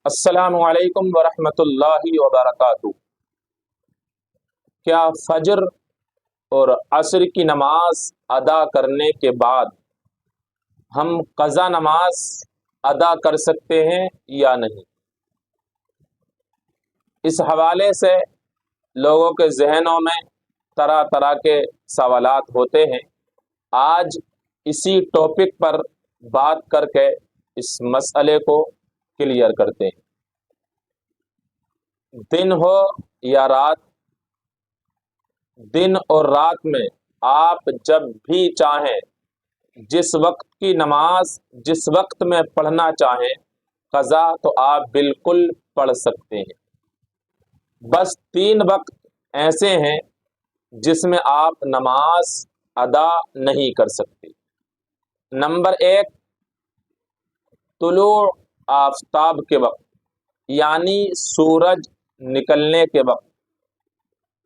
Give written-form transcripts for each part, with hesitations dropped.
अस्सलामु अलैकुम वरहमतुल्लाहि वबरकातुहू। क्या फजर और असर की नमाज अदा करने के बाद हम क़ज़ा नमाज अदा कर सकते हैं या नहीं? इस हवाले से लोगों के जहनों में तरह तरह के सवालात होते हैं। आज इसी टॉपिक पर बात करके इस मसले को क्लियर करते हैं। दिन हो या रात, दिन और रात में आप जब भी चाहें, जिस वक्त की नमाज जिस वक्त में पढ़ना चाहें, क़ज़ा तो आप बिल्कुल पढ़ सकते हैं। बस 3 वक्त ऐसे हैं जिसमें आप नमाज अदा नहीं कर सकते। नंबर 1, तुलू आफ़ताब के वक्त, यानी सूरज निकलने के वक्त।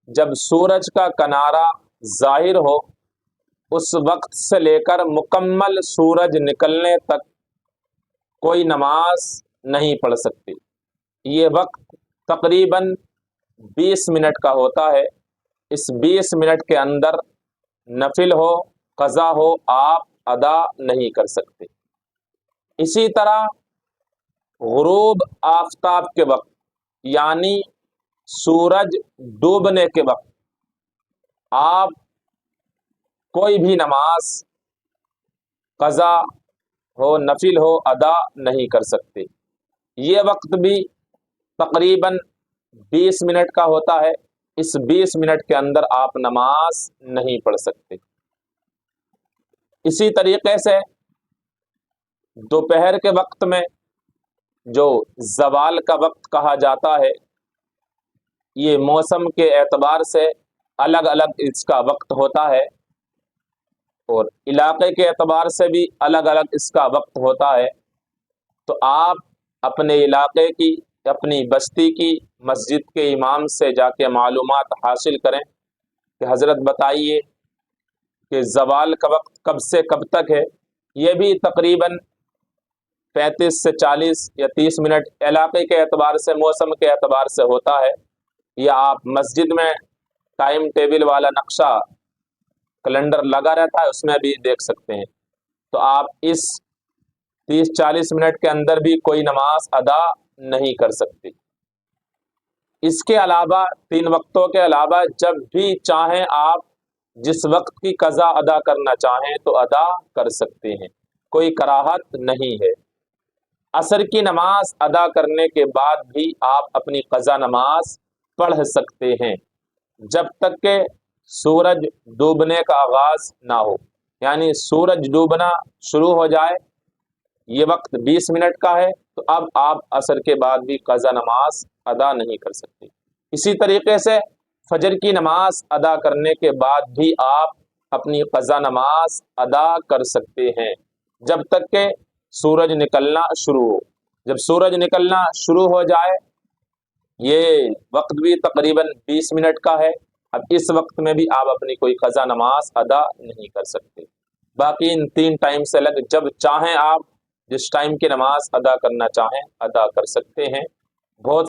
जब सूरज का किनारा ज़ाहिर हो, उस वक्त से लेकर मुकम्मल सूरज निकलने तक कोई नमाज नहीं पढ़ सकते। ये वक्त तकरीबन 20 मिनट का होता है। इस 20 मिनट के अंदर नफिल हो, क़ज़ा हो, आप अदा नहीं कर सकते। इसी तरह गुरूब आफ़ताब के वक्त, यानी सूरज डूबने के वक्त, आप कोई भी नमाज क़ज़ा हो, नफिल हो, अदा नहीं कर सकते। ये वक्त भी तकरीबन 20 मिनट का होता है। इस 20 मिनट के अंदर आप नमाज नहीं पढ़ सकते। इसी तरीके से दोपहर के वक्त में, जो ज़वाल का वक्त कहा जाता है, ये मौसम के एतबार से अलग अलग इसका वक्त होता है और इलाके के एतबार से भी अलग अलग इसका वक्त होता है। तो आप अपने इलाके की, अपनी बस्ती की मस्जिद के इमाम से जाके मालूमात हासिल करें कि हज़रत बताइए कि ज़वाल का वक्त कब से कब तक है। ये भी तकरीबन 35 से 40 या 30 मिनट इलाके के एतबार से, मौसम के एतबार से होता है। या आप मस्जिद में टाइम टेबल वाला नक्शा, कैलेंडर लगा रहता है, उसमें भी देख सकते हैं। तो आप इस 30-40 मिनट के अंदर भी कोई नमाज अदा नहीं कर सकते। इसके अलावा 3 वक्तों के अलावा जब भी चाहें आप जिस वक्त की क़ज़ा अदा करना चाहें तो अदा कर सकते हैं, कोई कराहत नहीं है। असर की नमाज अदा करने के बाद भी आप अपनी क़ज़ा नमाज पढ़ सकते हैं जब तक के सूरज डूबने का आगाज़ ना हो। यानी सूरज डूबना शुरू हो जाए, ये वक्त 20 मिनट का है, तो अब आप असर के बाद भी क़ज़ा नमाज अदा नहीं कर सकते। इसी तरीके से फजर की नमाज अदा करने के बाद भी आप अपनी क़ज़ा नमाज अदा कर सकते हैं जब तक के सूरज निकलना शुरू हो। जब सूरज निकलना शुरू हो जाए, ये वक्त भी तकरीबन 20 मिनट का है, अब इस वक्त में भी आप अपनी कोई क़ज़ा नमाज अदा नहीं कर सकते। बाकी इन 3 टाइम से अलग जब चाहें आप जिस टाइम की नमाज अदा करना चाहें अदा कर सकते हैं। बहुत